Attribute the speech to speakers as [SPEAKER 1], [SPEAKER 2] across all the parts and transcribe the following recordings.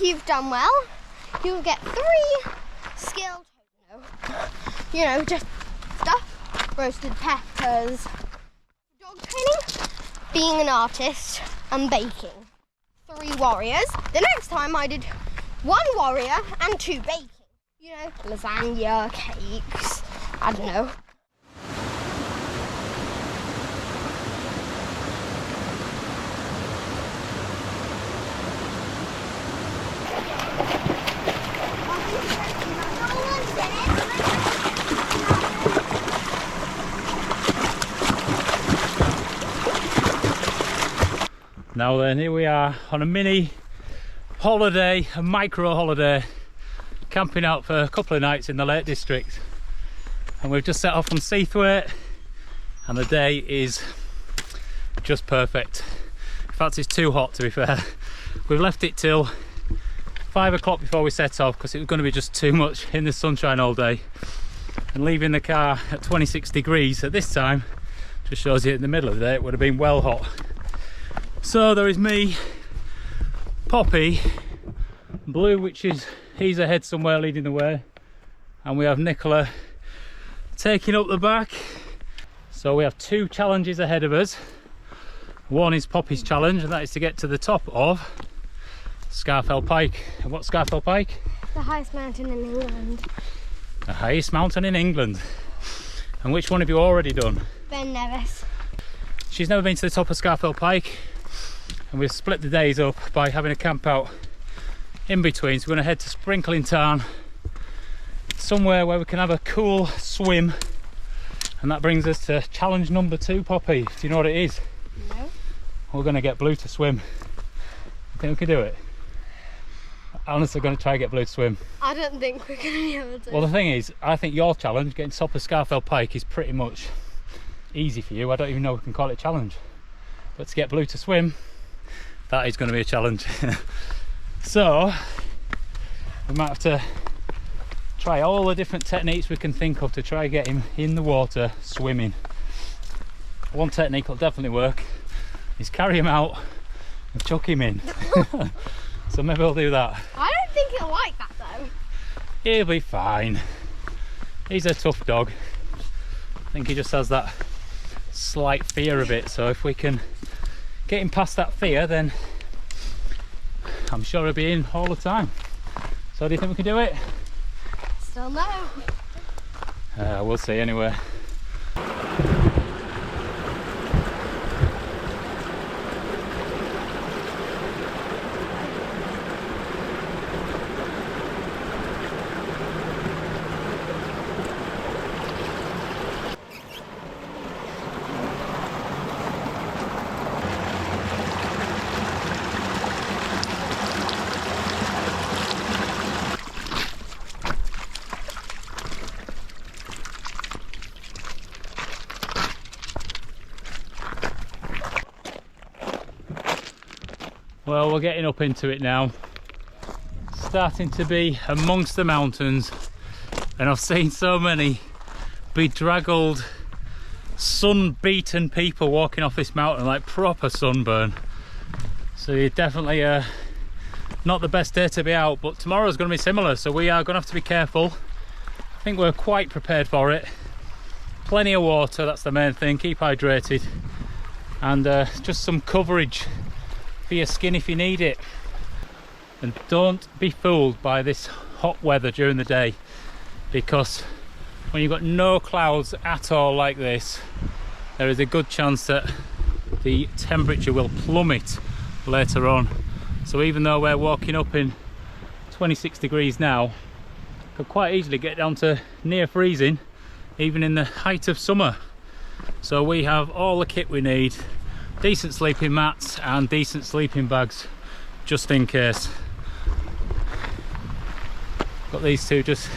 [SPEAKER 1] you've done well, you'll get 3 skilled, just stuff, roasted peppers, dog training, being an artist, and baking. 3 warriors. The next time I did 1 warrior and 2 baking. Lasagna, cakes, I don't know.
[SPEAKER 2] Now then, here we are on a mini holiday, a micro holiday, camping out for a couple of nights in the Lake District. And we've just set off from Seathwaite and the day is just perfect. In fact, it's too hot, to be fair. We've left it till 5 o'clock before we set off because it was going to be just too much in the sunshine all day. And leaving the car at 26 degrees at this time just shows you in the middle of the day it would have been well hot. So there is me, Poppy, Blue, he's ahead somewhere leading the way, and we have Nicola taking up the back. So we have 2 challenges ahead of us. One is Poppy's challenge, and that is to get to the top of Scafell Pike. And what's Scafell Pike?
[SPEAKER 1] The highest mountain in England.
[SPEAKER 2] The highest mountain in England. And which one have you already done?
[SPEAKER 1] Ben Nevis.
[SPEAKER 2] She's never been to the top of Scafell Pike. And we've split the days up by having a camp out in between. So we're going to head to Sprinkling Tarn, somewhere where we can have a cool swim. And that brings us to challenge number 2, Poppy. Do you know what it is?
[SPEAKER 1] No.
[SPEAKER 2] We're going to get Blue to swim. I think we can do it. Honestly, going to try and get Blue to swim.
[SPEAKER 1] I don't think we're going to be able to.
[SPEAKER 2] Well, the thing is, I think your challenge, getting top of Scafell Pike, is pretty much easy for you. I don't even know if we can call it a challenge. But to get Blue to swim, that is going to be a challenge. So we might have to try all the different techniques we can think of to try and get him in the water swimming. One technique will definitely work is carry him out and chuck him in. So maybe we'll do that.
[SPEAKER 1] I don't think he'll like that though.
[SPEAKER 2] He'll be fine. He's a tough dog. I think he just has that slight fear of it, so if we can get him past that fear, then I'm sure he'll be in all the time. So do you think we can do it?
[SPEAKER 1] Still no.
[SPEAKER 2] We'll see anyway. Well, we're getting up into it now. Starting to be amongst the mountains, and I've seen so many bedraggled, sun-beaten people walking off this mountain, like proper sunburn. So you're definitely not the best day to be out, but tomorrow's going to be similar, so we are going to have to be careful. I think we're quite prepared for it. Plenty of water, that's the main thing. Keep hydrated, and just some coverage for your skin if you need it. And don't be fooled by this hot weather during the day, because when you've got no clouds at all like this, there is a good chance that the temperature will plummet later on. So even though we're walking up in 26 degrees now, could quite easily get down to near freezing even in the height of summer. So we have all the kit we need, decent sleeping mats and decent sleeping bags just in case. Got these two just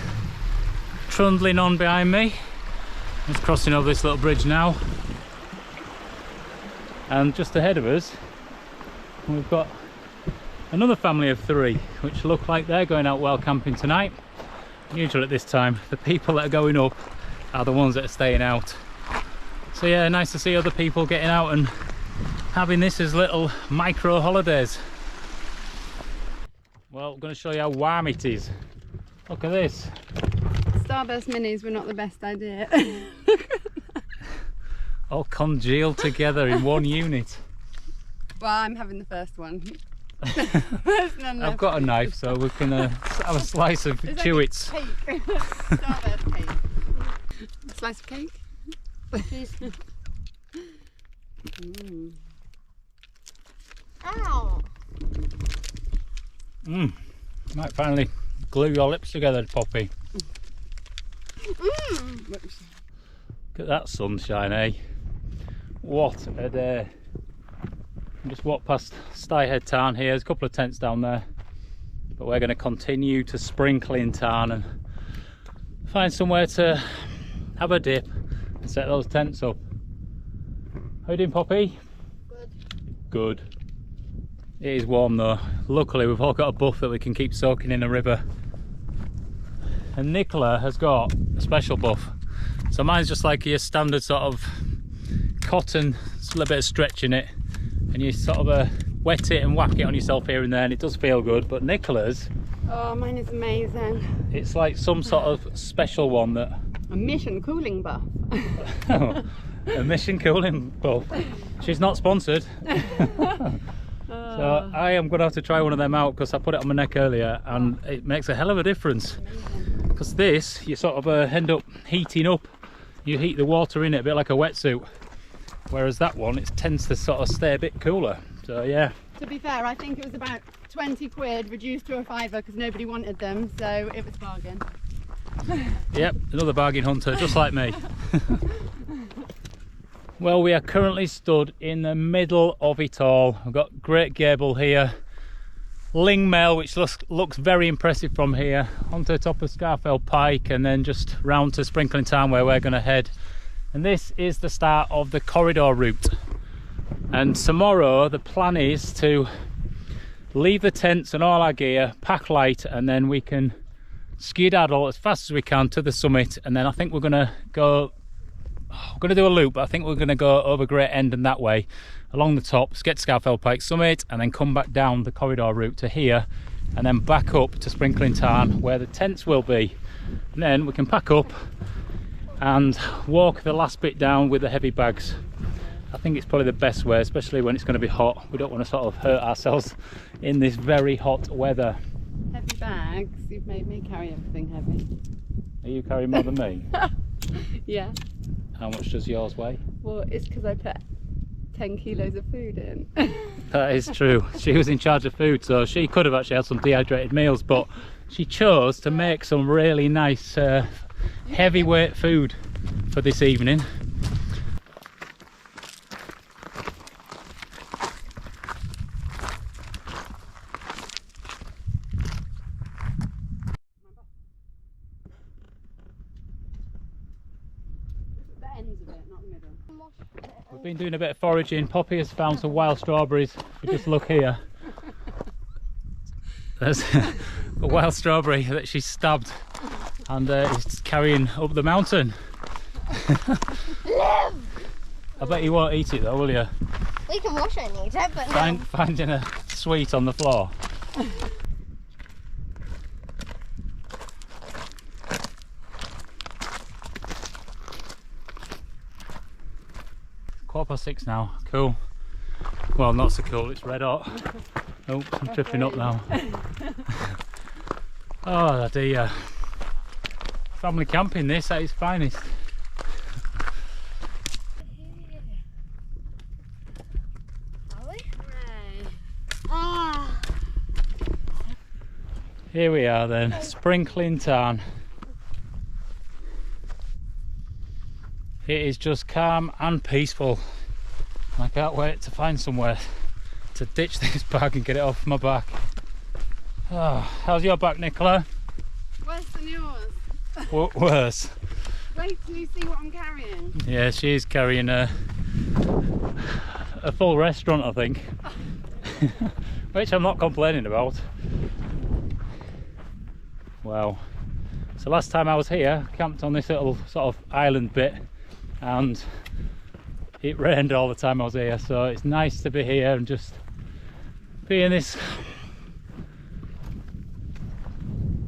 [SPEAKER 2] trundling on behind me. Just crossing over this little bridge now, and just ahead of us we've got another family of 3 which look like they're going out wild camping tonight. Usually at this time the people that are going up are the ones that are staying out. So yeah, nice to see other people getting out and having this as little micro holidays. Well, I'm going to show you how warm it is. Look at this.
[SPEAKER 3] Starburst minis were not the best idea.
[SPEAKER 2] All congealed together in one unit.
[SPEAKER 3] Well, I'm having the first one. There's none
[SPEAKER 2] I've
[SPEAKER 3] left.
[SPEAKER 2] got a knife, so we can have a slice of
[SPEAKER 3] It's
[SPEAKER 2] Chewits.
[SPEAKER 3] like a cake. Starburst cake. A slice of cake?
[SPEAKER 1] Please. Ow.
[SPEAKER 2] Might finally glue your lips together, Poppy.
[SPEAKER 3] Whoops.
[SPEAKER 2] Look at that sunshine, eh? What a day. Just walked past Styhead Tarn here. There's a couple of tents down there, but we're going to continue to sprinkle in Tarn and find somewhere to have a dip and set those tents up. How you doing, Poppy?
[SPEAKER 1] Good.
[SPEAKER 2] Good. It is warm though. Luckily we've all got a buff that we can keep soaking in the river. And Nicola has got a special buff. So mine's just like your standard sort of cotton, just a little bit of stretch in it, and you sort of wet it and whack it on yourself here and there, and it does feel good. But Nicola's,
[SPEAKER 3] Oh, mine is amazing.
[SPEAKER 2] it's like some sort of special one that
[SPEAKER 3] A mission cooling buff.
[SPEAKER 2] a mission cooling buff. She's not sponsored. So I am going to have to try one of them out because I put it on my neck earlier and it makes a hell of a difference. Because this, you sort of end up heating up. You heat the water in it a bit like a wetsuit. Whereas that one, it tends to sort of stay a bit cooler. So yeah.
[SPEAKER 3] To be fair, I think it was about 20 quid reduced to a fiver because nobody wanted them, so it was a bargain.
[SPEAKER 2] Yep, another bargain hunter, just like me. Well, we are currently stood in the middle of it all. We've got Great Gable here, Ling Mel, which looks very impressive from here, onto the top of Scarfell Pike, and then just round to Sprinkling Town where we're going to head. And this is the start of the corridor route. And tomorrow the plan is to leave the tents and all our gear, pack light, and then we can skedaddle as fast as we can to the summit. And then I think we're going to go, we're going to do a loop, but I think we're going to go over Great End and that way along the top, get to Scarfell Pike summit, and then come back down the corridor route to here, and then back up to Sprinkling Tarn where the tents will be. And then we can pack up and walk the last bit down with the heavy bags. I think it's probably the best way, especially when it's going to be hot. We don't want to sort of hurt ourselves in this very hot weather.
[SPEAKER 3] Heavy bags, you've made me carry everything heavy.
[SPEAKER 2] Are you carrying more than me?
[SPEAKER 3] Yeah.
[SPEAKER 2] How much does yours weigh?
[SPEAKER 3] Well, it's because I put 10 kilos of food in.
[SPEAKER 2] That is true. She was in charge of food, so she could have actually had some dehydrated meals, but she chose to make some really nice heavyweight food for this evening.
[SPEAKER 3] The ends of it, not the middle.
[SPEAKER 2] We've been doing a bit of foraging. Poppy has found some wild strawberries. If you just look here, there's a wild strawberry that she stabbed and is carrying up the mountain. I bet you won't eat it though, will you?
[SPEAKER 1] We can wash it and eat it, but no.
[SPEAKER 2] Finding a sweet on the floor. Quarter past 6 now. Cool. Well, not so cool. It's red hot. Oh, I'm tripping up now. Oh dear. Family camping, this at its finest.
[SPEAKER 1] Are we? Ah.
[SPEAKER 2] Here we are then, Sprinkling Tarn. It is just calm and peaceful. I can't wait to find somewhere to ditch this bag and get it off my back. Oh, how's your back, Nicola?
[SPEAKER 3] Worse than yours.
[SPEAKER 2] Worse.
[SPEAKER 3] Wait till you see what I'm carrying.
[SPEAKER 2] Yeah, she's carrying a full restaurant, I think. Which I'm not complaining about. Wow. So last time I was here, I camped on this little sort of island bit, and it rained all the time I was here, so it's nice to be here and just be in this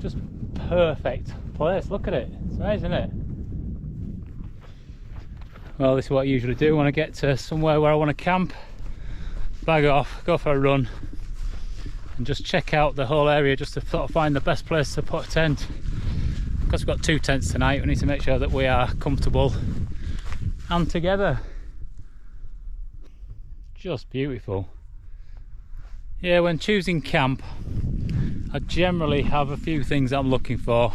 [SPEAKER 2] Just perfect place. Look at it. It's amazing, isn't it? Well, this is what I usually do when I get to somewhere where I want to camp. Bag off, go for a run, and just check out the whole area just to sort of find the best place to put a tent. Because we've got 2 tents tonight, we need to make sure that we are comfortable and together. Just beautiful. Yeah, when choosing camp, I generally have a few things that I'm looking for.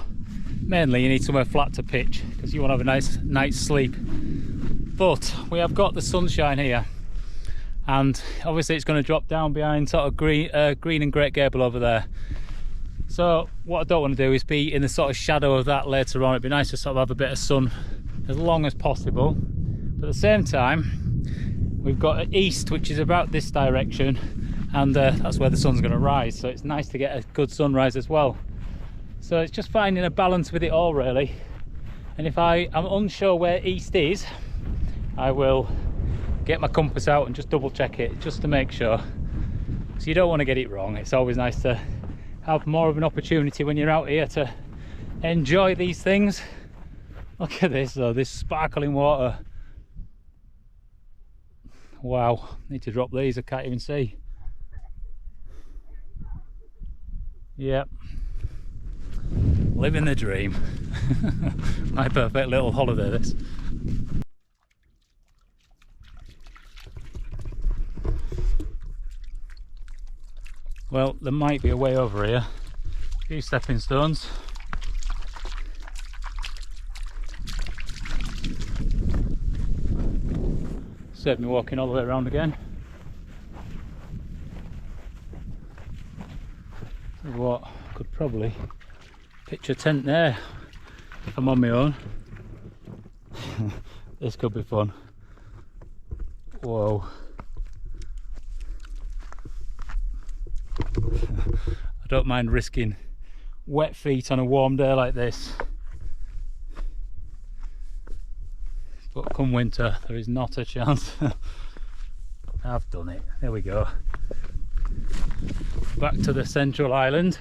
[SPEAKER 2] Mainly you need somewhere flat to pitch because you want to have a nice night's sleep. But we have got the sunshine here, and obviously it's going to drop down behind sort of green and Great Gable over there. So what I don't want to do is be in the sort of shadow of that later on. It'd be nice to sort of have a bit of sun as long as possible. But at the same time, we've got east, which is about this direction, and that's where the sun's going to rise, so it's nice to get a good sunrise as well. So it's just finding a balance with it all, really. And if I am unsure where east is, I will get my compass out and just double check it just to make sure. So you don't want to get it wrong. It's always nice to have more of an opportunity when you're out here to enjoy these things. Look at this though, this sparkling water. Wow, need to drop these, I can't even see. Yep, living the dream. My perfect little holiday, this. Well, there might be a way over here. A few stepping stones. Save me walking all the way around again. Tell you what, I could probably pitch a tent there if I'm on my own. This could be fun. Whoa. I don't mind risking wet feet on a warm day like this, but come winter there is not a chance. I've done it. There we go. Back to the central island.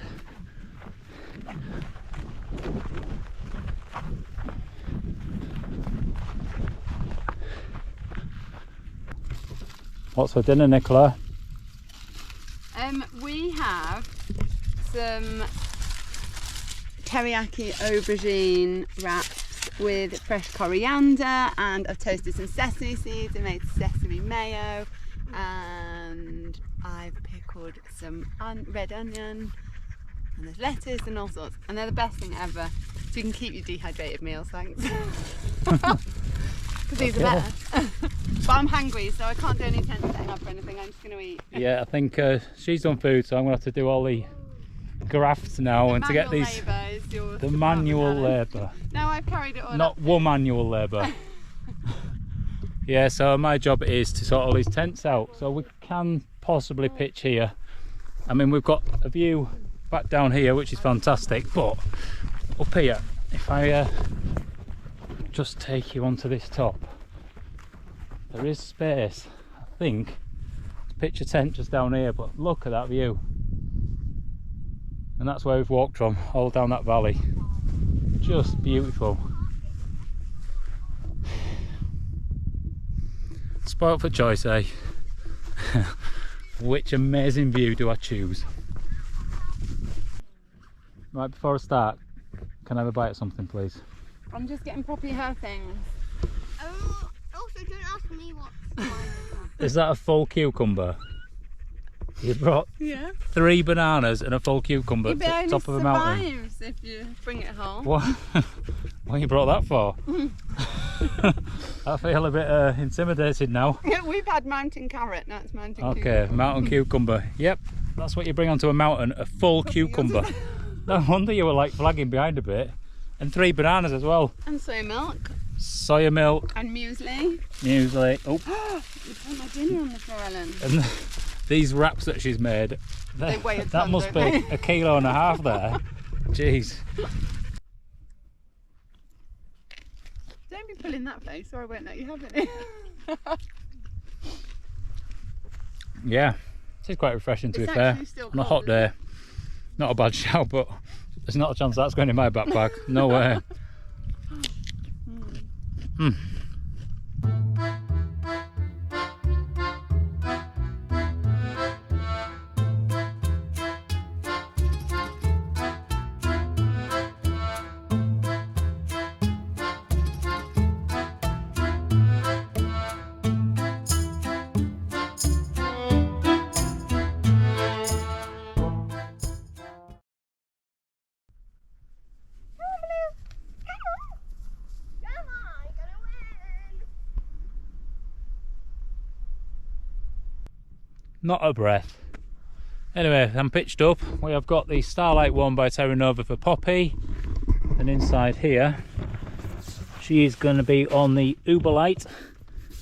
[SPEAKER 2] What's for dinner, Nicola?
[SPEAKER 3] We have some teriyaki aubergine wraps with fresh coriander, and I've toasted some sesame seeds and made sesame mayo, and I've pickled some red onion, and there's lettuce and all sorts, and they're the best thing ever. So you can keep your dehydrated meals, thanks. Because these are better. But I'm hungry, so I can't do any tent setting up or anything. I'm just going to eat.
[SPEAKER 2] Yeah, I think she's done food, so I'm going to have to do all the grafts now, and to get these. The manual labour.
[SPEAKER 3] Now I've carried it all.
[SPEAKER 2] Not manual labour. Yeah, so my job is to sort all these tents out, so we can possibly pitch here. I mean, we've got a view back down here, which is fantastic, but up here, if I just take you onto this top, there is space, I think, to pitch a tent just down here. But look at that view, and that's where we've walked from, all down that valley. Just beautiful. Spoiled for choice, eh? Which amazing view do I choose? Right, before I start, can I have a bite of something, please?
[SPEAKER 3] I'm just getting Poppy her things.
[SPEAKER 1] Also, don't ask me what's mine.
[SPEAKER 2] Is that a full cucumber? You brought 3 bananas and a full cucumber to the top of a mountain.
[SPEAKER 3] If you bring it home.
[SPEAKER 2] What? What you brought that for? I feel a bit intimidated now.
[SPEAKER 3] We've had mountain carrot, now it's mountain cucumber.
[SPEAKER 2] Okay, mountain cucumber. Yep, that's what you bring onto a mountain, a full cucumber. No wonder you were like flagging behind a bit. And 3 bananas as well.
[SPEAKER 3] And soy milk.
[SPEAKER 2] Soya milk.
[SPEAKER 3] And muesli.
[SPEAKER 2] Muesli. Oh.
[SPEAKER 3] You put my dinner on the floor, Ellen.
[SPEAKER 2] And these wraps that she's made,
[SPEAKER 3] they weigh a
[SPEAKER 2] that
[SPEAKER 3] ton,
[SPEAKER 2] must be
[SPEAKER 3] they?
[SPEAKER 2] 1.5 kilos there. Jeez.
[SPEAKER 3] Don't be pulling that face or I won't let you have it.
[SPEAKER 2] Yeah, it is quite refreshing to be fair. On a hot day. Not a bad shout, but There's not a chance that's going in my backpack. No way. Mm. Not a breath. Anyway, I'm pitched up. We have got the Starlight one by Terra Nova for Poppy, and inside here she is going to be on the Uberlite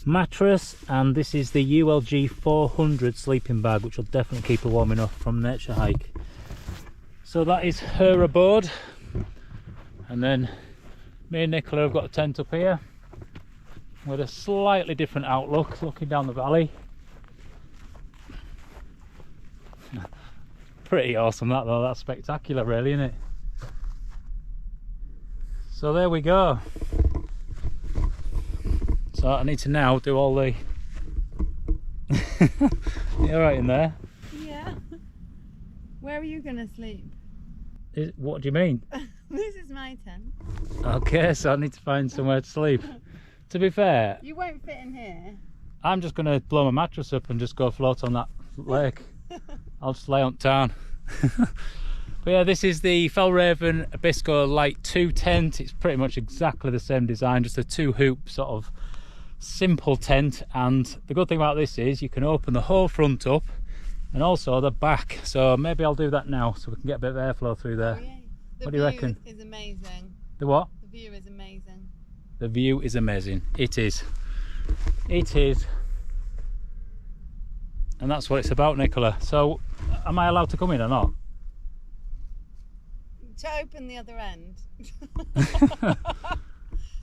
[SPEAKER 2] mattress, and this is the ULG 400 sleeping bag, which will definitely keep her warm enough from Naturehike. So that is her abode, and then me and Nicola have got a tent up here with a slightly different outlook, looking down the valley. Pretty awesome that though, that's spectacular really, isn't it? So there we go. So I need to now do all the... You alright in there?
[SPEAKER 3] Yeah. Where are you going to sleep?
[SPEAKER 2] What do you mean?
[SPEAKER 3] This is my tent.
[SPEAKER 2] Okay, so I need to find somewhere to sleep. To be fair,
[SPEAKER 3] You won't fit in here.
[SPEAKER 2] I'm just going to blow my mattress up and just go float on that lake. I'll just lay on Tarn. But yeah, this is the Fellraven Abisko Light 2 tent. It's pretty much exactly the same design, just a 2-hoop sort of simple tent. And the good thing about this is you can open the whole front up and also the back. So maybe I'll do that now so we can get a bit of airflow through there.
[SPEAKER 3] Oh, yeah.
[SPEAKER 2] What do you reckon?
[SPEAKER 3] The view is amazing.
[SPEAKER 2] The what?
[SPEAKER 3] The view is amazing.
[SPEAKER 2] The view is amazing. It is. It is. And that's what it's about, Nicola. So, am I allowed to come in or not?
[SPEAKER 3] To open the other end.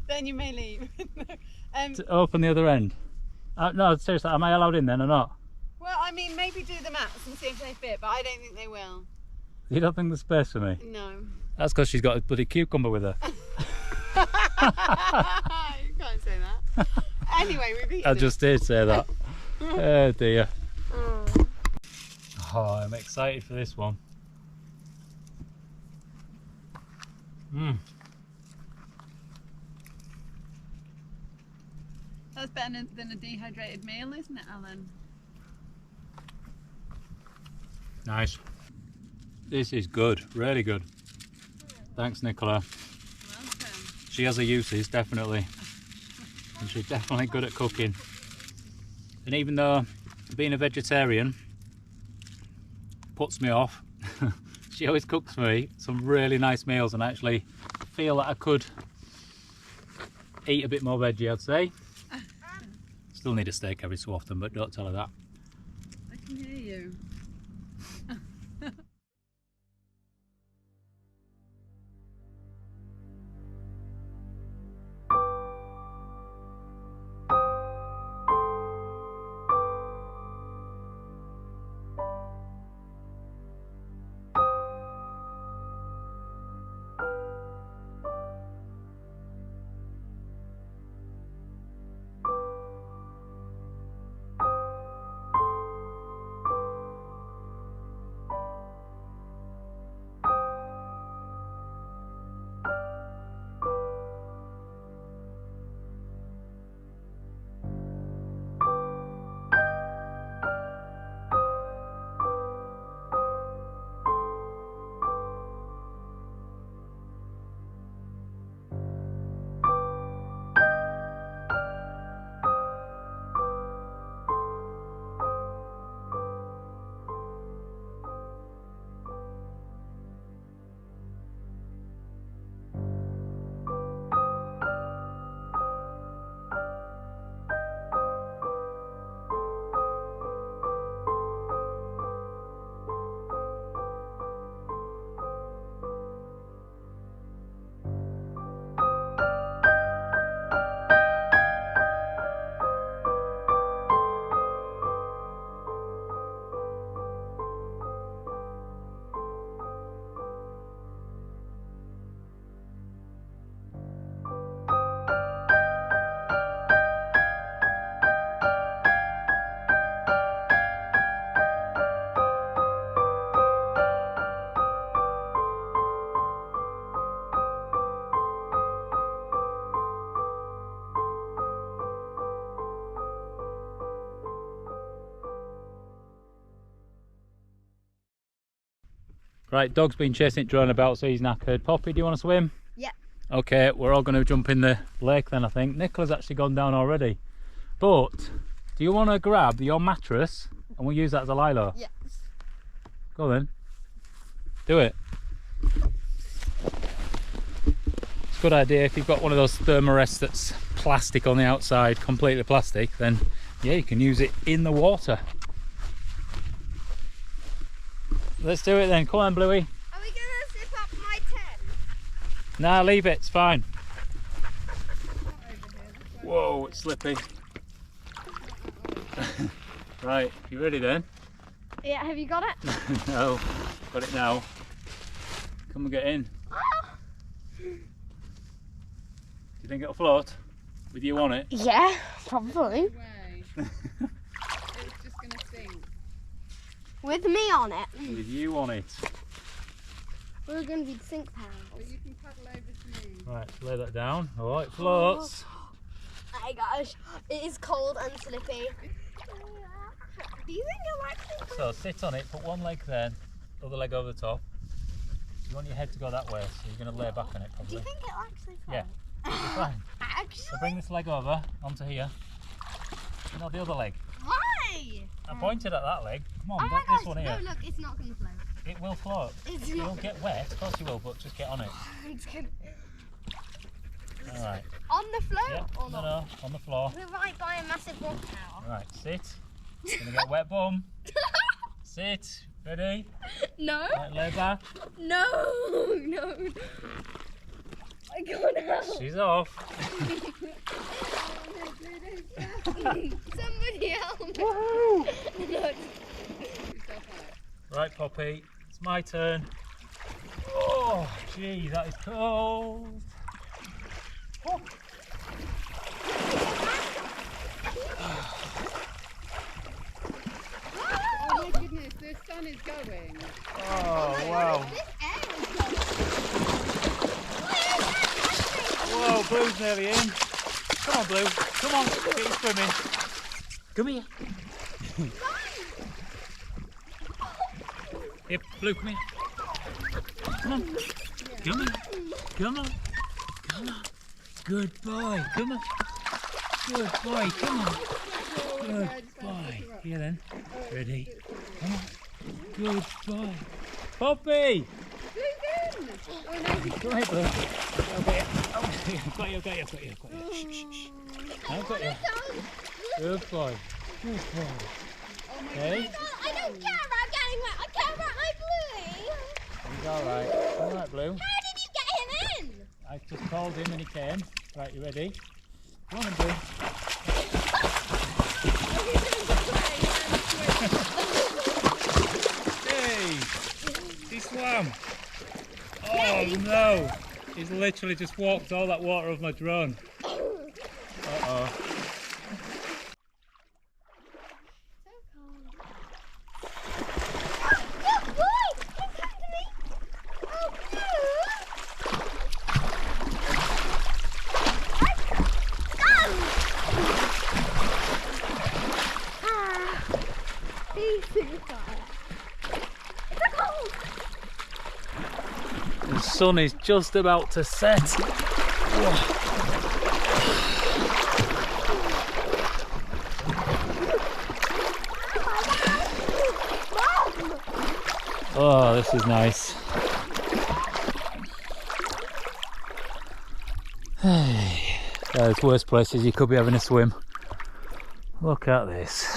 [SPEAKER 3] Then you may leave.
[SPEAKER 2] To open the other end? No, seriously, am I allowed in then or not?
[SPEAKER 3] Well, I mean, maybe do the mats and see if they fit, but I don't think they will.
[SPEAKER 2] You don't think there's space for me?
[SPEAKER 3] No.
[SPEAKER 2] That's because she's got a bloody cucumber with her.
[SPEAKER 3] You can't say that. Anyway, we've eaten
[SPEAKER 2] I
[SPEAKER 3] it.
[SPEAKER 2] just did say that. Oh dear. Oh, I'm excited for this one.
[SPEAKER 3] That's better than a dehydrated meal, isn't it, Alan?
[SPEAKER 2] Nice. This is good, really good. Thanks, Nicola.
[SPEAKER 3] Welcome.
[SPEAKER 2] She has her uses, definitely. And she's definitely good at cooking. And even though being a vegetarian puts me off, she always cooks for me some really nice meals, and I actually feel that I could eat a bit more veggie, I'd say. Still need a steak every so often, but don't tell her that.
[SPEAKER 3] I can hear you.
[SPEAKER 2] Right, dog's been chasing it drone about, so he's knackered. Poppy, do you want to swim?
[SPEAKER 1] Yeah.
[SPEAKER 2] Okay, we're all going to jump in the lake then, I think. Nicola's actually gone down already. But, do you want to grab your mattress and we'll use that as a lilo?
[SPEAKER 1] Yes.
[SPEAKER 2] Go then. Do it. It's a good idea if you've got one of those thermarests that's plastic on the outside, completely plastic, then yeah, you can use it in the water. Let's do it then. Come on, Bluey.
[SPEAKER 1] Are we going to zip up my tent?
[SPEAKER 2] Nah, leave it. It's fine. Whoa, it's slippy. Right, you ready then?
[SPEAKER 1] Yeah, have you got it?
[SPEAKER 2] No, got it now. Come and get in. Do you think it'll float? With you on it?
[SPEAKER 1] Yeah, probably.
[SPEAKER 3] Way. It's just going to sink.
[SPEAKER 1] With me on it.
[SPEAKER 2] With you on it.
[SPEAKER 1] We're going to be the sink pals.
[SPEAKER 3] But you can paddle over to me.
[SPEAKER 2] Right, lay that down. Oh, it floats.
[SPEAKER 1] Oh my gosh, it is cold and slippy. Do you think it'll actually float?
[SPEAKER 2] So sit on it, put one leg there, other leg over the top. You want your head to go that way, so you're going to lay back on it
[SPEAKER 1] Do
[SPEAKER 2] probably.
[SPEAKER 1] you think it'll actually float?
[SPEAKER 2] Yeah, you're fine.
[SPEAKER 1] Actually?
[SPEAKER 2] So bring this leg over onto here. No, the other leg.
[SPEAKER 1] Why?
[SPEAKER 2] I pointed at that leg. Come on,
[SPEAKER 1] Oh my
[SPEAKER 2] this
[SPEAKER 1] gosh,
[SPEAKER 2] one here.
[SPEAKER 1] no, look, it's not going to float.
[SPEAKER 2] It will float.
[SPEAKER 1] It's
[SPEAKER 2] You'll
[SPEAKER 1] not.
[SPEAKER 2] get wet, of course you will, but just get on it.
[SPEAKER 1] It's gonna...
[SPEAKER 2] Alright.
[SPEAKER 1] On the float
[SPEAKER 2] Yeah,
[SPEAKER 1] or
[SPEAKER 2] no,
[SPEAKER 1] not?
[SPEAKER 2] no, on the floor.
[SPEAKER 1] We're right by a massive rock tower.
[SPEAKER 2] Right, sit. You're gonna get wet bum. Sit. Ready?
[SPEAKER 1] No.
[SPEAKER 2] Right, lay back.
[SPEAKER 1] No. No. I can't help.
[SPEAKER 2] She's off.
[SPEAKER 1] Somebody help.
[SPEAKER 2] Woohoo!
[SPEAKER 1] No.
[SPEAKER 2] Right, Poppy, it's my turn. Oh, gee, that is cold. Oh.
[SPEAKER 3] Oh my goodness, the sun is going.
[SPEAKER 2] Oh, wow.
[SPEAKER 1] This air is going.
[SPEAKER 2] Whoa, Blue's nearly in. Come on, Blue. Come on, get you swimming. Come here. Here, Blue, come here. Come on. Come on. Come on. Come on. Good boy. Come on. Good boy. Come on. Good boy. Here then. Ready? Come on. Good boy. Poppy! Come here, Blue. I've got you. Got you. Shh, shh, shh. I've got you. Good boy. Good boy. Okay.
[SPEAKER 1] I don't care about getting wet. I care about my Bluey.
[SPEAKER 2] He's alright. Alright, Blue.
[SPEAKER 1] How did you get him in?
[SPEAKER 2] I just called him and he came. Right, you ready? Come on, Blue. Hey! He swam! Oh no! He's literally just walked all that water off my drone. Uh-oh. The sun is just about to set. Whoa. Oh, this is nice. Hey, there's worse places you could be having a swim. Look at this.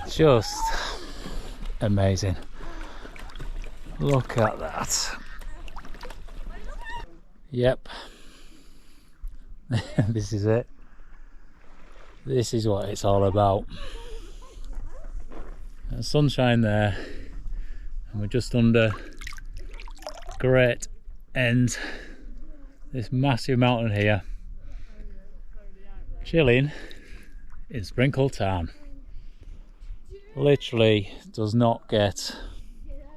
[SPEAKER 2] Just amazing. Look at that. Yep. This is it. This is what it's all about. There's sunshine there, and we're just under great end this massive mountain here, chilling in Sprinkle Tarn. Literally does not get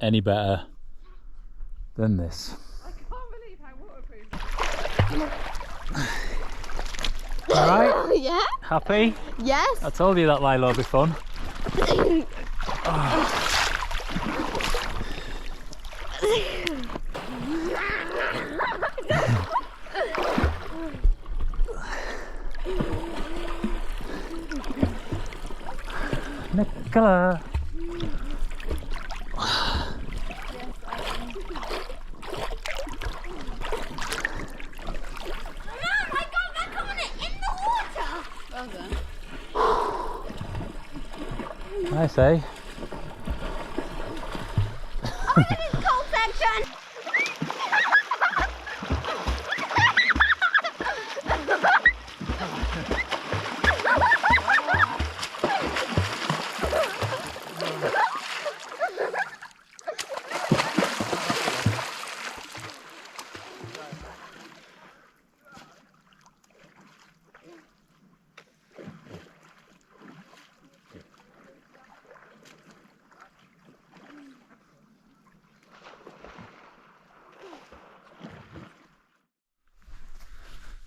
[SPEAKER 2] any better than this.
[SPEAKER 3] I can't believe how waterproof.
[SPEAKER 2] Alright?
[SPEAKER 1] Yeah?
[SPEAKER 2] Happy?
[SPEAKER 1] Yes.
[SPEAKER 2] I told you that lie low would be fun. Nicola.
[SPEAKER 3] Well done.
[SPEAKER 2] I say.
[SPEAKER 1] Oh, it is cold section.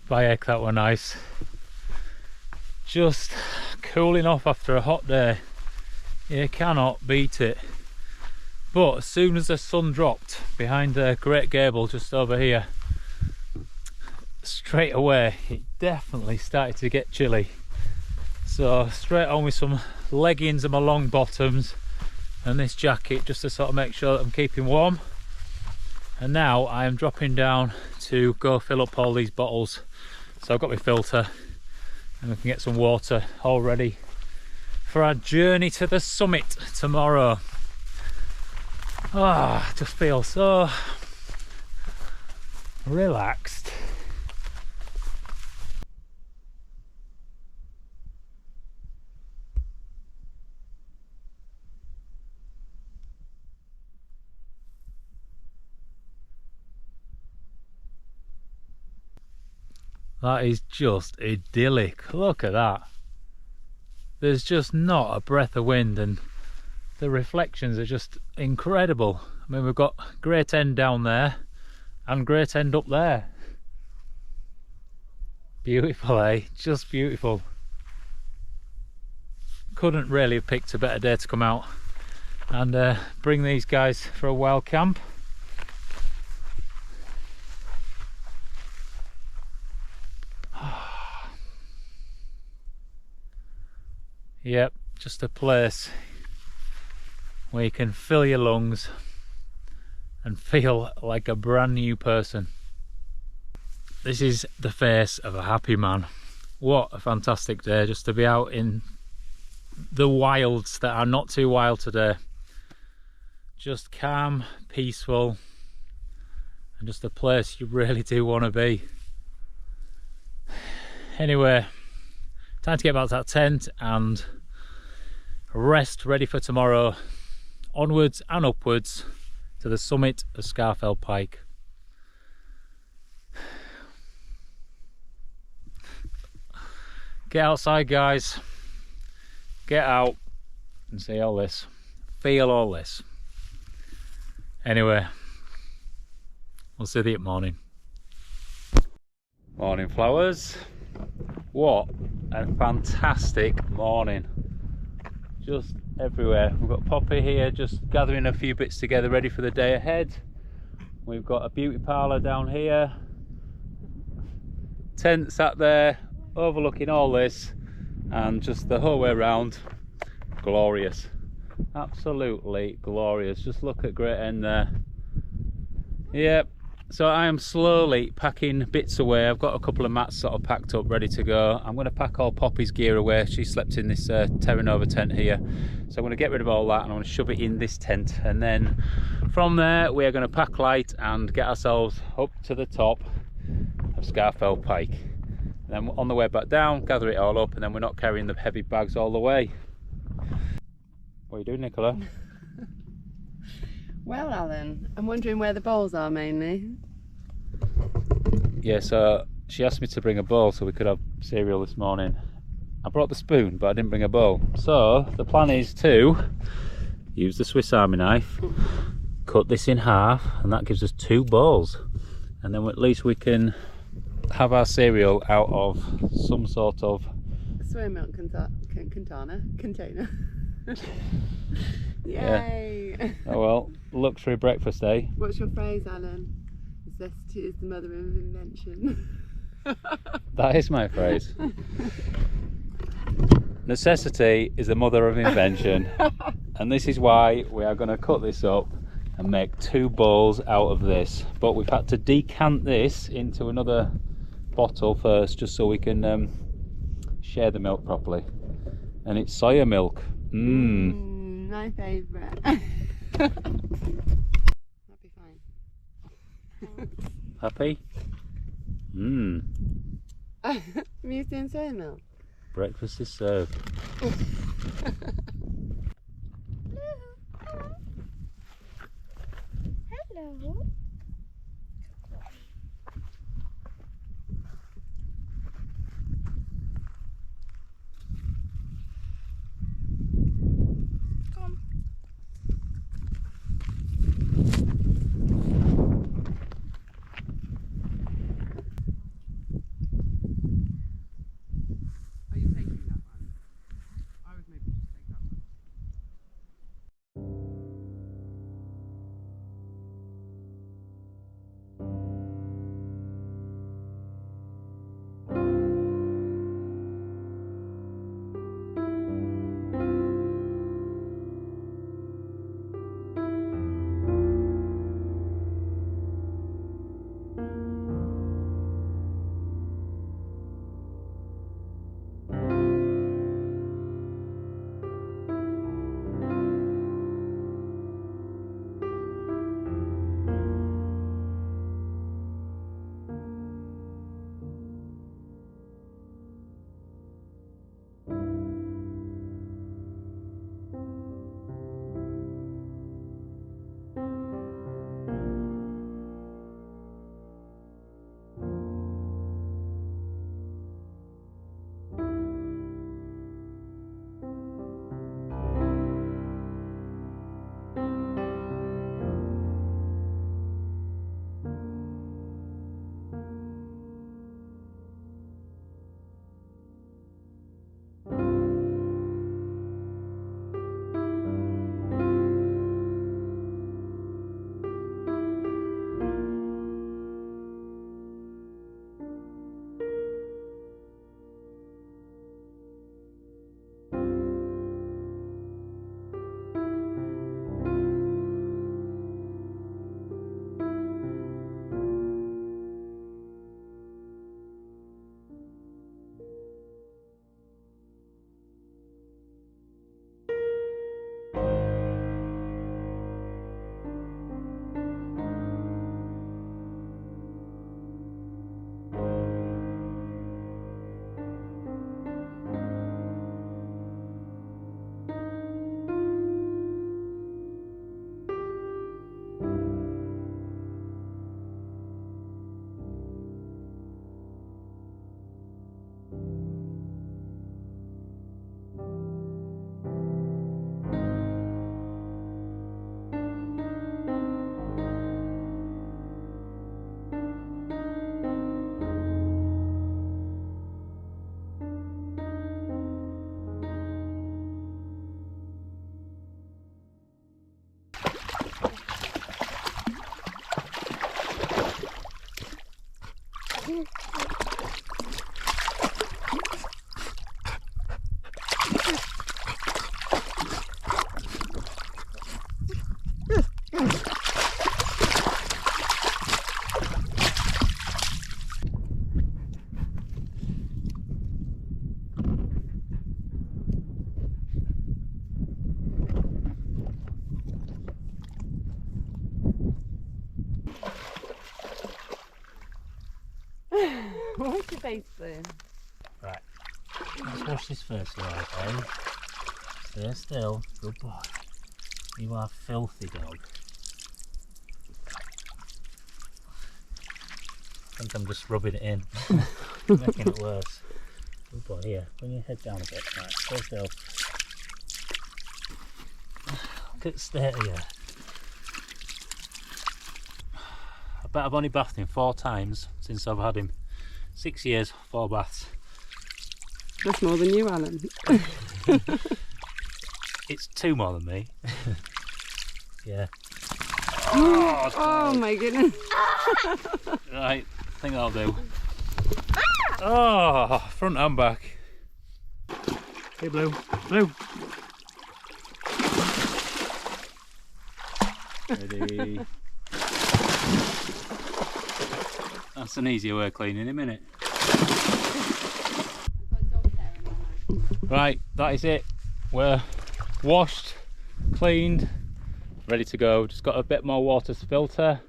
[SPEAKER 2] By heck, that were nice. Just cooling off after a hot day. You cannot beat it. But as soon as the sun dropped behind the Great Gable just over here, straight away it definitely started to get chilly. So straight on with some leggings and my long bottoms and this jacket just to sort of make sure that I'm keeping warm. And now I am dropping down to go fill up all these bottles. So I've got my filter and we can get some water all ready for our journey to the summit tomorrow. Ah, I just feel so relaxed. That is just idyllic. Look at that. There's just not a breath of wind and the reflections are just incredible. I mean, we've got Great End down there and Great End up there. Beautiful, eh? Just beautiful. Couldn't really have picked a better day to come out and bring these guys for a wild camp. Yep, just a place where you can fill your lungs and feel like a brand new person. This is the face of a happy man. What a fantastic day just to be out in the wilds that are not too wild today. Just calm, peaceful, and just a place you really do want to be. Anyway, time to get back to that tent and rest, ready for tomorrow. Onwards and upwards to the summit of Scafell Pike. Get outside, guys. Get out and see all this. Feel all this. Anyway, we'll see you at morning. Morning, flowers. What a fantastic morning. Just everywhere. We've got Poppy here just gathering a few bits together ready for the day ahead. We've got a beauty parlour down here. Tent sat there overlooking all this and just the whole way around. Glorious. Absolutely glorious. Just look at Great End there. Yep. So I am slowly packing bits away. I've got a couple of mats sort of packed up, ready to go. I'm going to pack all Poppy's gear away. She slept in this Terra Nova tent here. So I'm going to get rid of all that and I'm going to shove it in this tent. And then from there, we are going to pack light and get ourselves up to the top of Scafell Pike. And then on the way back down, gather it all up, and then we're not carrying the heavy bags all the way. What are you doing, Nicola?
[SPEAKER 3] Well, Alan, I'm wondering where the bowls are mainly.
[SPEAKER 2] Yeah, so she asked me to bring a bowl so we could have cereal this morning. I brought the spoon, but I didn't bring a bowl. So the plan is to use the Swiss Army knife, cut this in half, and that gives us 2 bowls. And then at least we can have our cereal out of some sort of
[SPEAKER 3] soy milk container. Yay!
[SPEAKER 2] Yeah. Oh well, luxury breakfast, eh?
[SPEAKER 3] What's your phrase, Alan? Necessity is the mother of invention.
[SPEAKER 2] That is my phrase. Necessity is the mother of invention. And this is why we are going to cut this up and make 2 bowls out of this. But we've had to decant this into another bottle first, just so we can share the milk properly. And it's soya milk.
[SPEAKER 3] My favourite. That'll be fine.
[SPEAKER 2] Happy?
[SPEAKER 3] Muesli and soya milk.
[SPEAKER 2] Breakfast is served.
[SPEAKER 1] Hello. Come.
[SPEAKER 3] Are you taking that one? I would maybe just take that one. What's your face spoon?
[SPEAKER 2] Right, let's wash this first, okay? Stay still, good boy. You are filthy dog. think I'm just rubbing it in, making it worse. Good boy, here, bring your head down a bit. Right, stay still. Look at the state of you. I bet I've only bathed him 4 times since I've had him. 6 years, 4 baths.
[SPEAKER 3] That's more than you, Alan.
[SPEAKER 2] It's 2 more than me. Yeah.
[SPEAKER 3] Oh my goodness.
[SPEAKER 2] Right, I think that'll do. Oh, front and back. Hey, Blue. Blue. Ready. That's an easier way of cleaning him, isn't it? Right, that is it. We're washed, cleaned, ready to go. Just got a bit more water to filter.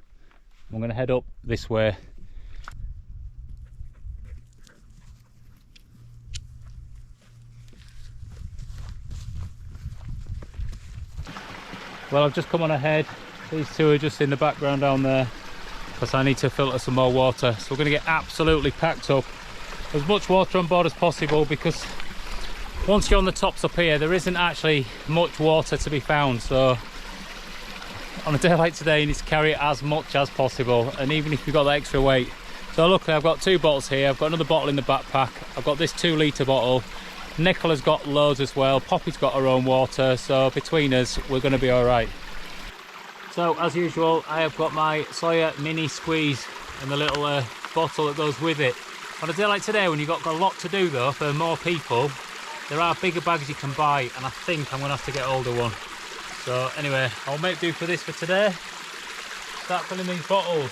[SPEAKER 2] I'm going to head up this way. Well, I've just come on ahead. These 2 are just in the background down there because I need to filter some more water. So we're going to get absolutely packed up. As much water on board as possible, because once you're on the tops up here, there isn't actually much water to be found. So on a day like today, you need to carry as much as possible, and even if you've got that extra weight. So luckily I've got 2 bottles here. I've got another bottle in the backpack. I've got this 2 litre bottle. Nicola's got loads as well. Poppy's got her own water, so between us we're going to be all right. So as usual, I have got my Sawyer mini squeeze and the little bottle that goes with it. On a day like today, when you've got a lot to do though for more people, there are bigger bags you can buy, and I think I'm going to have to get hold of one. So anyway, I'll make do for this for today. Start filling these bottles.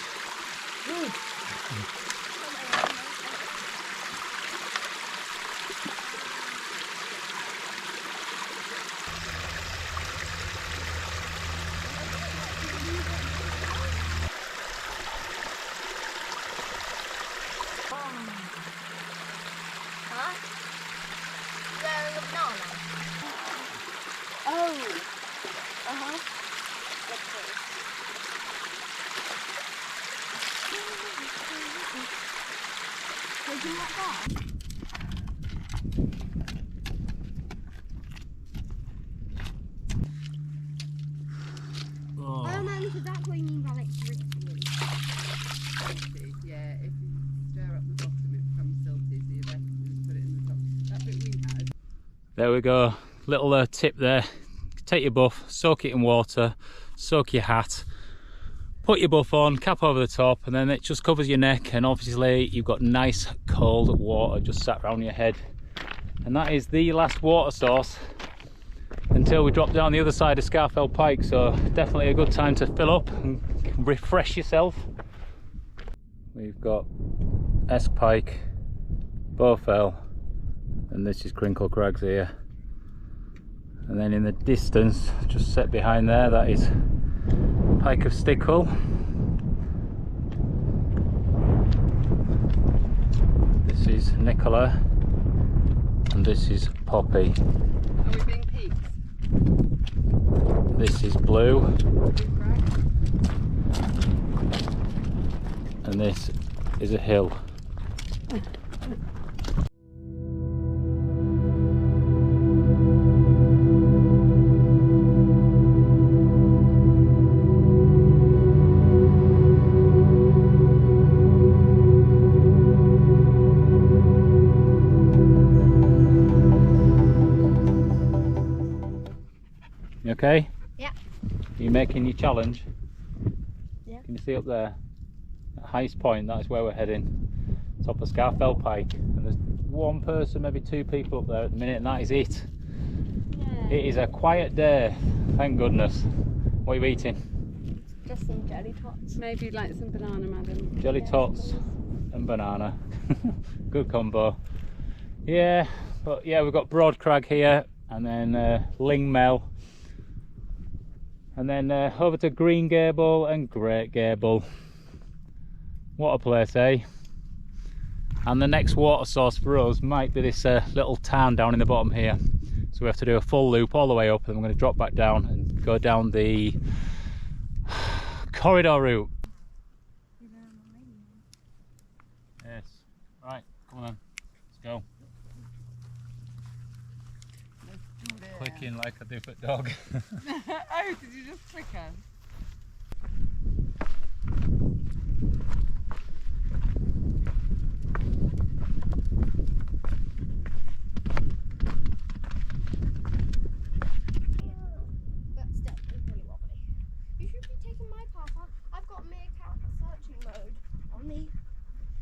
[SPEAKER 3] Yeah, if you stir up the bottom, it becomes silty, so you're better to just put it in the top. That bit we had.
[SPEAKER 2] There we go. Little tip there. Take your buff, soak it in water, soak your hat, put your buff on, cap over the top, and then it just covers your neck, and obviously you've got nice cold water just sat around your head. And that is the last water source until we drop down the other side of Scafell Pike, so definitely a good time to fill up and refresh yourself. We've got Esk Pike, Bowfell, and this is Crinkle Crags here. And then in the distance, just set behind there, that is Pike of Stickle. This is Nicola, and this is Poppy.
[SPEAKER 3] Are we being peaks?
[SPEAKER 2] This is Blue,
[SPEAKER 3] Big crag?
[SPEAKER 2] and this is a hill. You okay?
[SPEAKER 1] Yeah.
[SPEAKER 2] Are you making your challenge?
[SPEAKER 1] Yeah.
[SPEAKER 2] Can you see up there? At highest point, that is where we're heading. Top of Scafell Pike. And there's 1 person, maybe 2 people up there at the minute, and that is it.
[SPEAKER 1] Yeah.
[SPEAKER 2] It is a quiet day, thank goodness. What are you eating?
[SPEAKER 1] Just some jelly tots.
[SPEAKER 3] Maybe like some banana, madam.
[SPEAKER 2] Jelly tots and banana. Good combo. Yeah, but yeah, we've got Broad Crag here, and then Ling Mel. And then over to Green Gable and Great Gable. What a place, eh? And the next water source for us might be this little tarn down in the bottom here. So we have to do a full loop all the way up, and we're going to drop back down and go down the corridor route. Come on, let's go. Clicking like I do for dog.
[SPEAKER 3] Oh, did you just click her?
[SPEAKER 1] That step is really wobbly. You should be taking my path. I've got meerkat searching mode on me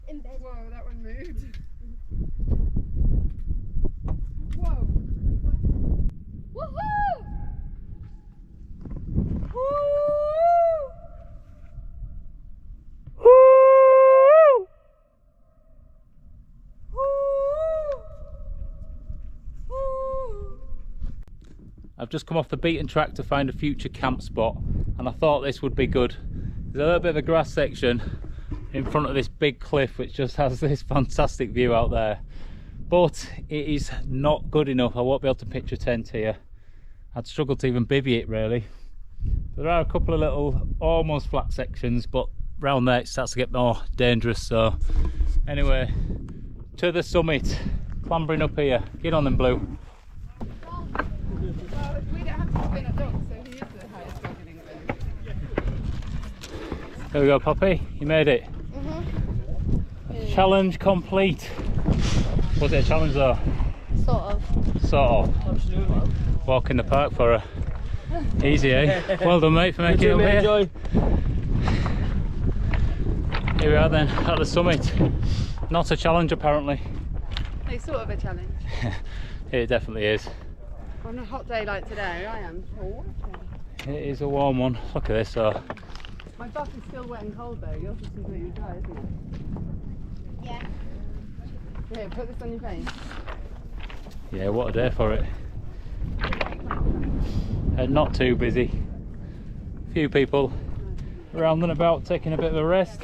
[SPEAKER 1] in bed.
[SPEAKER 3] Whoa, that one moved. Whoa.
[SPEAKER 1] Woohoo!
[SPEAKER 2] I've just come off the beaten track to find a future camp spot, and I thought this would be good. There's a little bit of a grass section in front of this big cliff which just has this fantastic view out there, but it is not good enough. I won't be able to pitch a tent here. I'd struggle to even bivvy it really. There are a couple of little almost flat sections, but round there it starts to get more dangerous. So anyway, to the summit, clambering up here. Get on them, Blue.
[SPEAKER 3] We don't have to spin a dog, so he is the highest dog in England.
[SPEAKER 2] There we go, Poppy. You made it. Challenge complete. Was it a challenge though?
[SPEAKER 1] Sort of.
[SPEAKER 2] Sort of. Walk in the park for a easy, eh? Well done, mate, for making it up here.
[SPEAKER 4] Enjoy.
[SPEAKER 2] Here we are then, at the summit. Not a challenge apparently.
[SPEAKER 3] It's sort of a challenge.
[SPEAKER 2] It definitely is.
[SPEAKER 3] On a hot day like today, I am sweating.
[SPEAKER 2] It is a warm one. Look at this though.
[SPEAKER 3] My butt is still wet and cold though. Yours is completely dry, isn't it?
[SPEAKER 1] Yeah.
[SPEAKER 3] Here, put this on your face.
[SPEAKER 2] Yeah, what a day for it. And not too busy. Few people around and about taking a bit of a rest.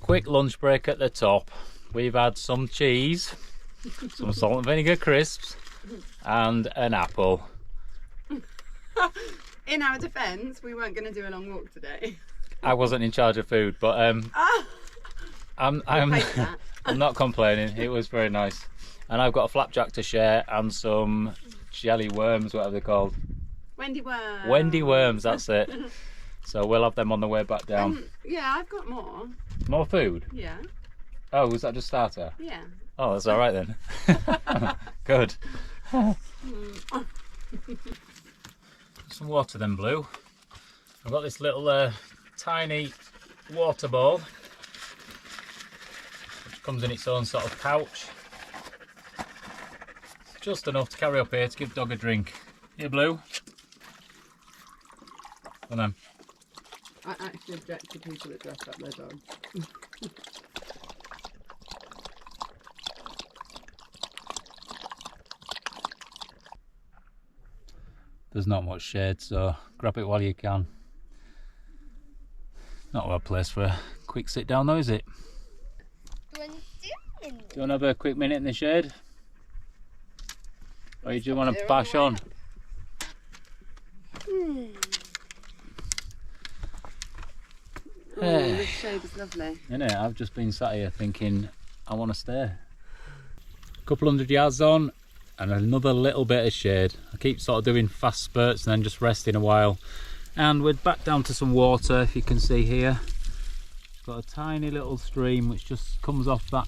[SPEAKER 2] Quick lunch break at the top. We've had some cheese, some salt and vinegar crisps, and an apple.
[SPEAKER 3] In our defence, we weren't going to do a long walk today.
[SPEAKER 2] I wasn't in charge of food, but I'm not complaining. It was very nice, and I've got a flapjack to share and some jelly worms, whatever they're called.
[SPEAKER 3] Wendy worms.
[SPEAKER 2] Wendy worms, that's it. So we'll have them on the way back down.
[SPEAKER 3] Yeah, I've got more.
[SPEAKER 2] More food?
[SPEAKER 3] Yeah.
[SPEAKER 2] Oh, was that just starter?
[SPEAKER 3] Yeah.
[SPEAKER 2] Oh, that's all right then. Good. Some water then, Blue. I've got this little tiny water ball, which comes in its own sort of pouch. Just enough to carry up here to give dog a drink. Here, Blue. Come on then.
[SPEAKER 3] I actually object to people that dress up their dogs.
[SPEAKER 2] There's not much shade, so grab it while you can. Not a bad place for a quick sit down though, is it? Do you want to have a quick minute in the shade? Or do you want to bash on?
[SPEAKER 3] Oh, this shade is lovely.
[SPEAKER 2] Isn't it? I've just been sat here thinking I want to stay. A couple hundred yards on and another little bit of shade. I keep sort of doing fast spurts and then just resting a while. And we're back down to some water, if you can see here. It's got a tiny little stream which just comes off that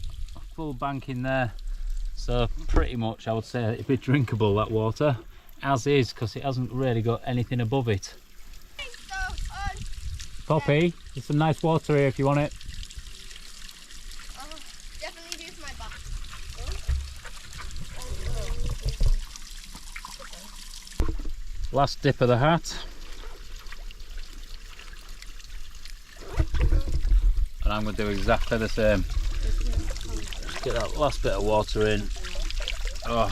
[SPEAKER 2] full bank in there. So pretty much I would say it'd be drinkable, that water, as is, because it hasn't really got anything above it. Poppy, there's some nice water here if you want it.
[SPEAKER 1] Definitely use my back.
[SPEAKER 2] Last dip of the hat. And I'm going to do exactly the same. Get that last bit of water in. Oh.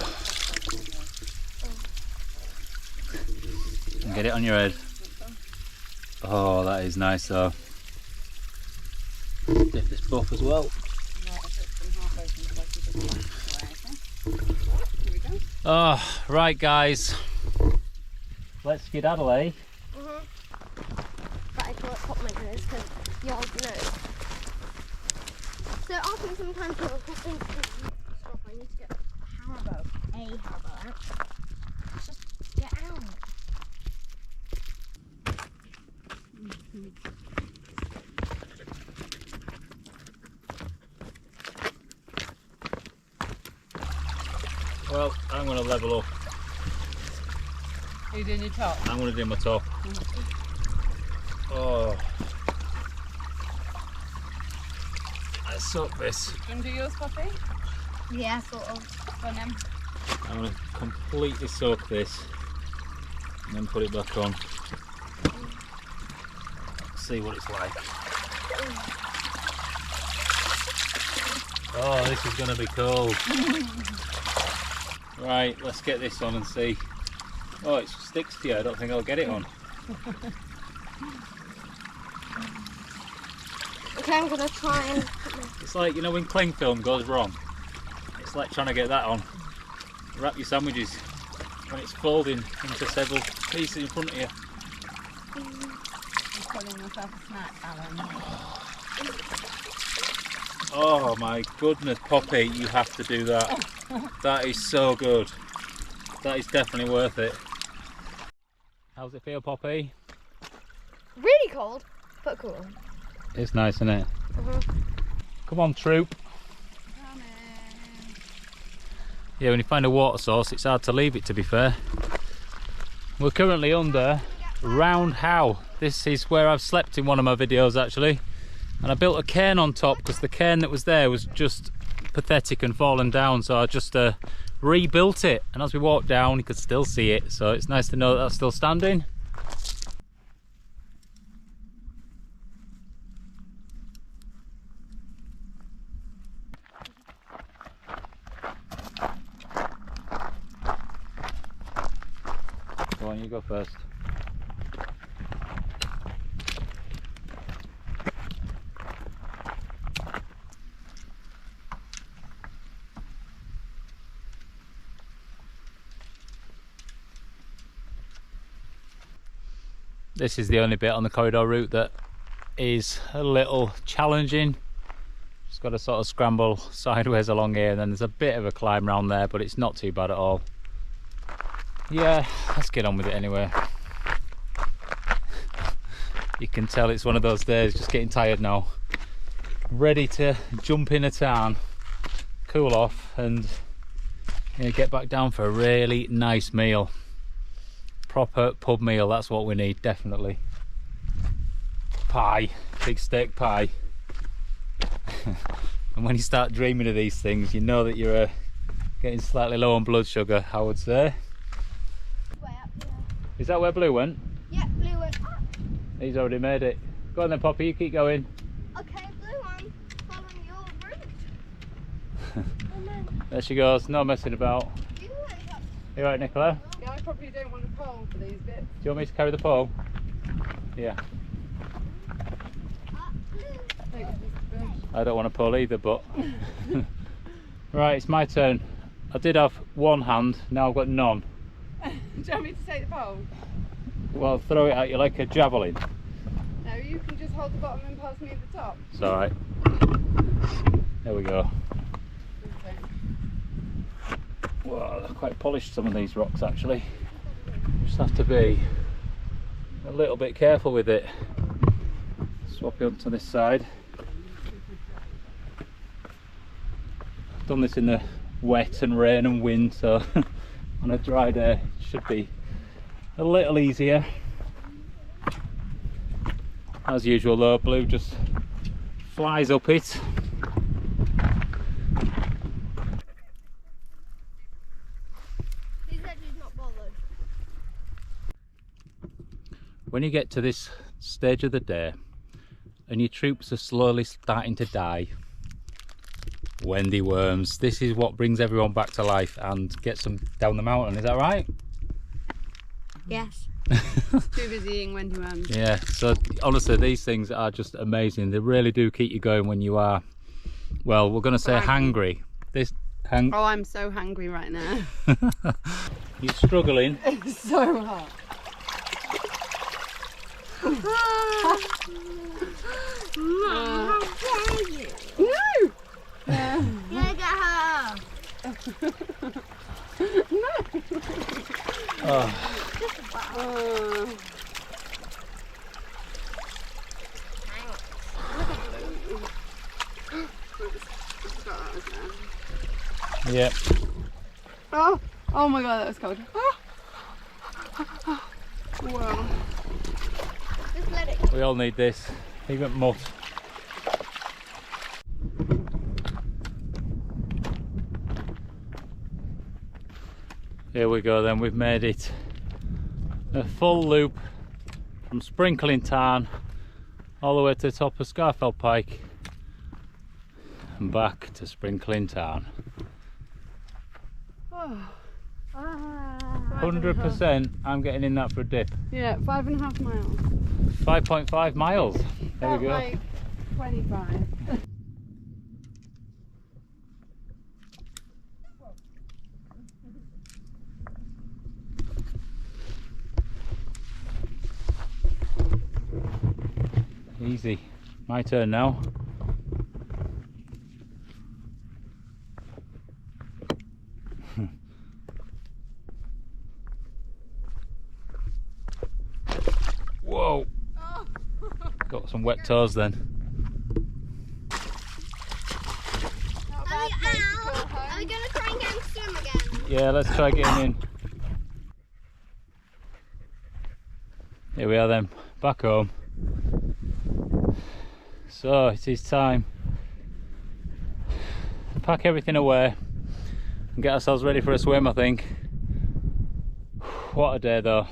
[SPEAKER 2] And get it on your head. Oh, that is nice though. Dip this buff as well. Oh, right guys. Let's skedaddle, eh?
[SPEAKER 1] But I thought pop my nose because y'all know. So often sometimes you'll put things stop. I need to get a harbour out. Just get out.
[SPEAKER 2] Well, I'm going to level up.
[SPEAKER 3] Are you doing your top?
[SPEAKER 2] I'm going to do my top. Oh. Let's soak this.
[SPEAKER 3] Do you want to do yours, Poppy?
[SPEAKER 1] Yeah, sort of.
[SPEAKER 3] Go on then.
[SPEAKER 2] I'm going to completely soak this and then put it back on. See what it's like. Oh, this is going to be cold. Right, let's get this on and see. Oh, it sticks to you. I don't think I'll get it on.
[SPEAKER 1] Okay, I'm gonna try and.
[SPEAKER 2] It's like, you know, when cling film goes wrong. It's like trying to get that on. Wrap your sandwiches when it's folding into several pieces in front of you.
[SPEAKER 3] I'm pulling myself a snack, Alan.
[SPEAKER 2] Oh my goodness, Poppy, you have to do that. That is so good. That is definitely worth it. How's it feel, Poppy?
[SPEAKER 1] Really cold, but cool.
[SPEAKER 2] It's nice, isn't it? Come on, troop. Yeah, when you find a water source, it's hard to leave it, to be fair. We're currently under Round How. This is where I've slept in one of my videos, actually. And I built a cairn on top because the cairn that was there was just pathetic and fallen down, so I just rebuilt it. And as we walked down, you could still see it, so it's nice to know that that's still standing. Go on, you go first. This is the only bit on the corridor route that is a little challenging. Just got to sort of scramble sideways along here, and then there's a bit of a climb round there, but it's not too bad at all. Yeah, let's get on with it anyway. You can tell it's one of those days, just getting tired now. Ready to jump in a tarn, cool off, and get back down for a really nice meal. Proper pub meal, that's what we need, definitely. Pie, big steak pie. And when you start dreaming of these things, you know that you're getting slightly low on blood sugar, I would say.
[SPEAKER 1] Way up here.
[SPEAKER 2] Is that where Blue went?
[SPEAKER 1] Yeah, Blue went up.
[SPEAKER 2] He's already made it. Go on then, Poppy, you keep going.
[SPEAKER 1] Okay, Blue, I'm following your route.
[SPEAKER 2] There she goes, no messing about.
[SPEAKER 1] You went up.
[SPEAKER 2] You right, Nicola?
[SPEAKER 3] Yeah, I probably don't want a pole for these bits.
[SPEAKER 2] Do you want me to carry the pole? Yeah. I don't want to pull either, but right, it's my turn. I did have one hand, now I've got none.
[SPEAKER 3] Do you want me to take the pole?
[SPEAKER 2] Well, throw it at you like a javelin.
[SPEAKER 3] No, you can just hold the bottom and pass me the top.
[SPEAKER 2] It's alright. There we go.
[SPEAKER 3] Okay.
[SPEAKER 2] Well, they're quite polished, some of these rocks actually. Just have to be a little bit careful with it. Swap it onto this side. I've done this in the wet and rain and wind, so on a dry day it should be a little easier. As usual though, Blue just flies up it.
[SPEAKER 1] He said he's not bothered.
[SPEAKER 2] When you get to this stage of the day and your troops are slowly starting to die, Wendy worms, this is what brings everyone back to life and gets them down the mountain, is that right?
[SPEAKER 1] Yes.
[SPEAKER 3] Too busy eating Wendy worms.
[SPEAKER 2] Yeah, so honestly these things are just amazing. They really do keep you going when you are, well, we're going to say hangry.
[SPEAKER 3] Oh, I'm so hungry right now.
[SPEAKER 2] You're struggling.
[SPEAKER 3] It's so hot.
[SPEAKER 1] Mom, how dare you?
[SPEAKER 3] No!
[SPEAKER 1] Yeah, get her.
[SPEAKER 2] Oh, yeah.
[SPEAKER 3] Oh my god, that was cold. Wow.
[SPEAKER 1] Just let it.
[SPEAKER 2] We all need this, even mutt. Here we go then, we've made it a full loop from Sprinkling Tarn all the way to the top of Scarfell Pike and back to Sprinkling Tarn. 100% I'm getting in that for a dip.
[SPEAKER 3] Yeah, 5.5 miles.
[SPEAKER 2] 5.5 miles. There we go.
[SPEAKER 3] Like 25.
[SPEAKER 2] Easy. My turn now. Whoa! Got some wet toes then.
[SPEAKER 1] Are we going to try and get him to swim again?
[SPEAKER 2] Yeah, let's try getting in. Here we are then, back home. So it is time to pack everything away and get ourselves ready for a swim, I think. What a day though.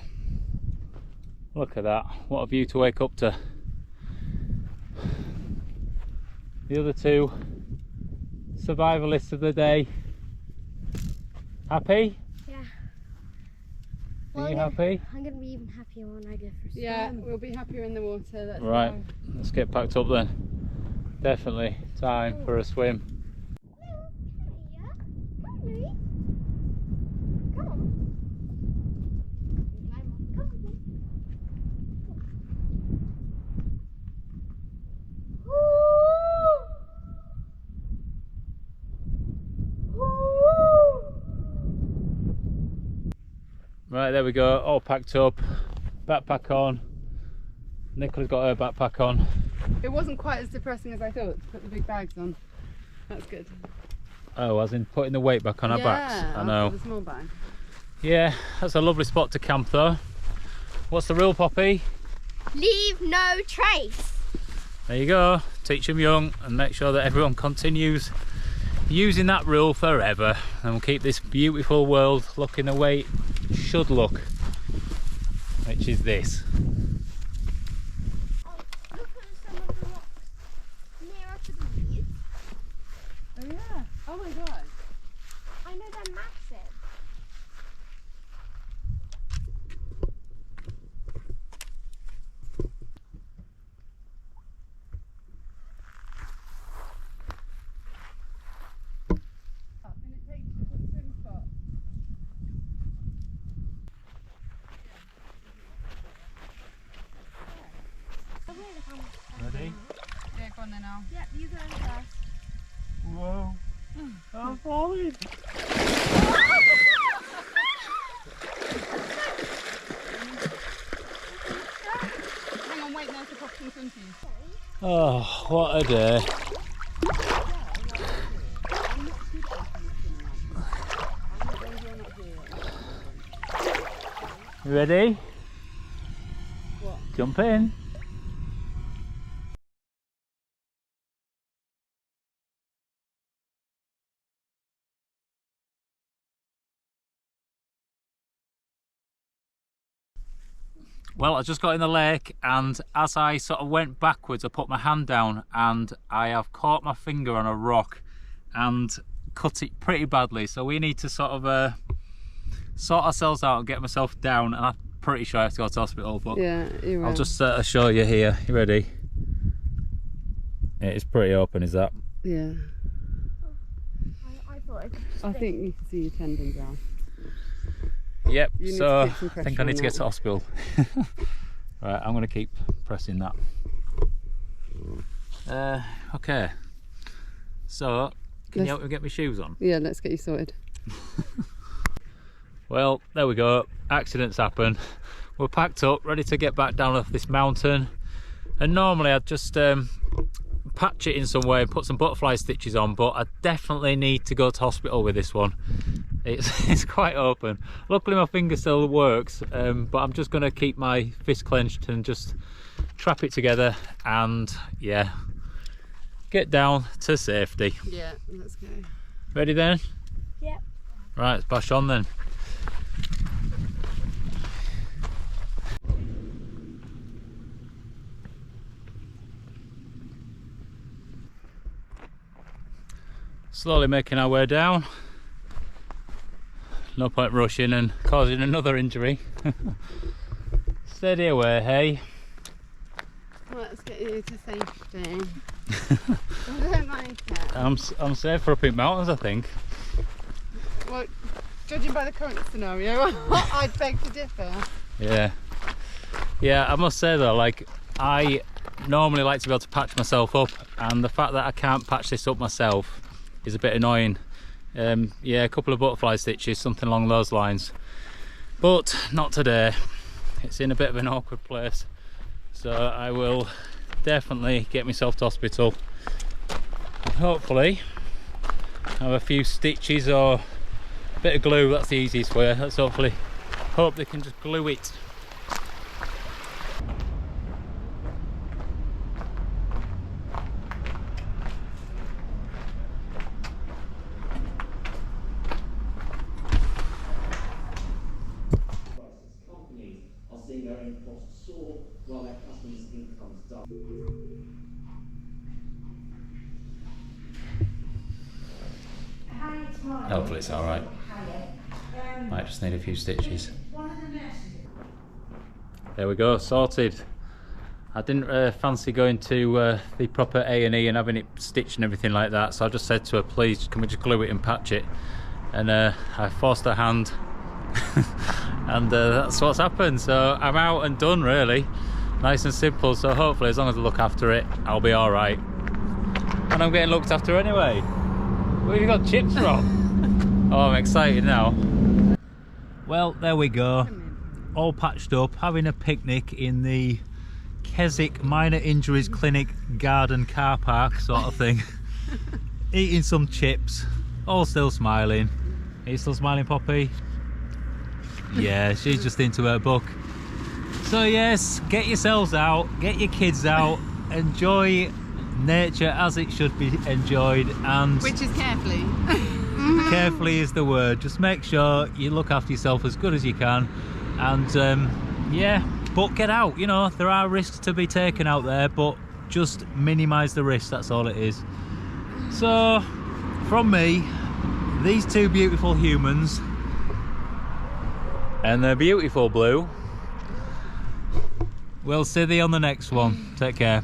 [SPEAKER 2] Look at that, what a view to wake up to. The other two survivalists of the day. Happy?
[SPEAKER 1] Yeah.
[SPEAKER 2] Are you happy?
[SPEAKER 1] I'm going to be even happier when I go for a swim.
[SPEAKER 3] Yeah, we'll be happier in the water. Let's
[SPEAKER 2] Right,
[SPEAKER 3] go.
[SPEAKER 2] let's get packed up then. Definitely time for a swim. Right, there we go, all packed up, backpack on. Nicola's got her backpack on.
[SPEAKER 3] It wasn't quite as depressing as I thought to put the big bags on. That's good.
[SPEAKER 2] Oh, as in putting the weight back on our backs. I know.
[SPEAKER 3] The small bag.
[SPEAKER 2] Yeah, that's a lovely spot to camp though. What's the rule, Poppy?
[SPEAKER 1] Leave no trace.
[SPEAKER 2] There you go, teach them young and make sure that everyone continues using that rule forever, and we'll keep this beautiful world looking the way it should look, which is this.
[SPEAKER 1] Oh, look at some of the rocks nearer to the beach.
[SPEAKER 3] Oh yeah. Oh my god.
[SPEAKER 1] I know they're massive.
[SPEAKER 3] And it takes you to the swim spot. there now.
[SPEAKER 1] Yep, you go first.
[SPEAKER 2] Whoa. I'm falling.
[SPEAKER 3] Hang on, wait, there's the box in front of you.
[SPEAKER 2] Oh, what a day. You ready?
[SPEAKER 3] What?
[SPEAKER 2] Jump in. Well, I just got in the lake, and as I sort of went backwards, I put my hand down and I have caught my finger on a rock and cut it pretty badly. So we need to sort of sort ourselves out and get myself down, and I'm pretty sure I have to go to hospital, but
[SPEAKER 3] Yeah, you will.
[SPEAKER 2] I'll just show you here. You ready? It's pretty open, is that?
[SPEAKER 3] Yeah.
[SPEAKER 1] I thought
[SPEAKER 3] I think you can see your tendons out.
[SPEAKER 2] Yep,
[SPEAKER 3] You need
[SPEAKER 2] so
[SPEAKER 3] to put some
[SPEAKER 2] I think I
[SPEAKER 3] pressure
[SPEAKER 2] need
[SPEAKER 3] on
[SPEAKER 2] to get
[SPEAKER 3] that
[SPEAKER 2] to hospital. Right, I'm going to keep pressing that. Okay, so can you help me get my shoes on?
[SPEAKER 3] Yeah, let's get you sorted.
[SPEAKER 2] Well, there we go. Accidents happen. We're packed up, ready to get back down off this mountain. And normally I'd just patch it in some way and put some butterfly stitches on, but I definitely need to go to hospital with this one. It's quite open. Luckily my finger still works, but I'm just going to keep my fist clenched and just trap it together and yeah, get down to safety.
[SPEAKER 3] Yeah, let's go.
[SPEAKER 2] Ready then?
[SPEAKER 1] Yep.
[SPEAKER 2] Right, let's bash on then. Slowly making our way down. No point rushing and causing another injury. Steady away, hey.
[SPEAKER 3] Let's get you to safety. I don't like it.
[SPEAKER 2] I'm safer up in mountains, I think.
[SPEAKER 3] Well, judging by the current scenario, I'd beg to differ.
[SPEAKER 2] Yeah, I must say though, like, I normally like to be able to patch myself up, and the fact that I can't patch this up myself is a bit annoying. Yeah, a couple of butterfly stitches, something along those lines, but not today. It's in a bit of an awkward place, so I will definitely get myself to hospital and hopefully have a few stitches or a bit of glue. That's the easiest way. Let's hopefully hope they can just glue it. Hopefully it's alright. Might just need a few stitches. There we go, sorted. I didn't fancy going to the proper A&E and having it stitched and everything like that, so I just said to her, please can we just glue it and patch it, and I forced her hand and that's what's happened. So I'm out and done, really. Nice and simple, so hopefully as long as I look after it I'll be alright. And I'm getting looked after anyway. Where have you got chips from? Oh, I'm excited now. Well, there we go. All patched up, having a picnic in the Keswick Minor Injuries Clinic garden car park sort of thing. Eating some chips, all still smiling. Are you still smiling, Poppy? Yeah, she's just into her book. So yes, get yourselves out, get your kids out, enjoy nature as it should be enjoyed, and
[SPEAKER 3] Which is carefully.
[SPEAKER 2] carefully is the word. Just make sure you look after yourself as good as you can, and yeah, but get out. You know, there are risks to be taken out there, but just minimize the risk, that's all it is. So from me, these two beautiful humans and the beautiful Blue, we'll see thee on the next one. Take care.